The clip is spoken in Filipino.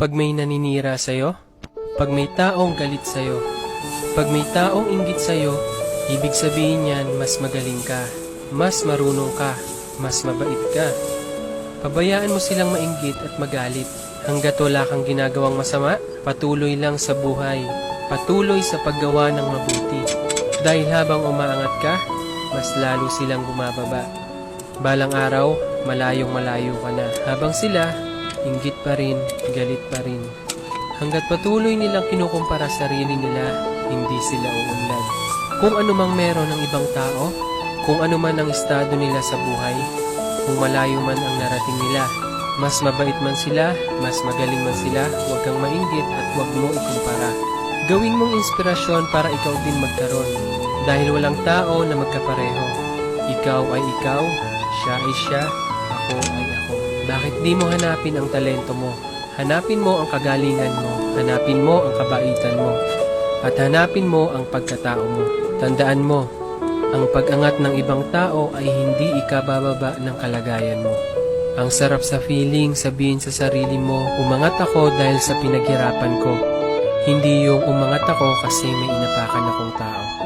Pag may naninira sa'yo, pag may taong galit sa'yo, pag may taong inggit sa'yo, ibig sabihin niyan mas magaling ka, mas marunong ka, mas mabait ka. Pabayaan mo silang mainggit at magalit. Hanggat wala kang ginagawang masama, patuloy lang sa buhay, patuloy sa paggawa ng mabuti. Dahil habang umaangat ka, mas lalo silang bumababa. Balang araw, malayong malayo ka na. Habang sila, inggit pa rin, galit pa rin. Hanggat patuloy nilang kinukumpara sarili nila, hindi sila uunlad. Kung ano mang meron ng ibang tao, kung ano man ang estado nila sa buhay, kung malayo man ang narating nila, mas mabait man sila, mas magaling man sila, huwag kang mainggit at huwag mo ikumpara. Gawin mong inspirasyon para ikaw din magkaroon. Dahil walang tao na magkapareho. Ikaw ay ikaw, siya ay siya, ako ay ako. Bakit di mo hanapin ang talento mo? Hanapin mo ang kagalingan mo, hanapin mo ang kabaitan mo, at hanapin mo ang pagkatao mo. Tandaan mo, ang pag-angat ng ibang tao ay hindi ikabababa ng kalagayan mo. Ang sarap sa feeling sabihin sa sarili mo, umangat ako dahil sa pinaghirapan ko. Hindi yung umangat ako kasi may inapakan akong tao.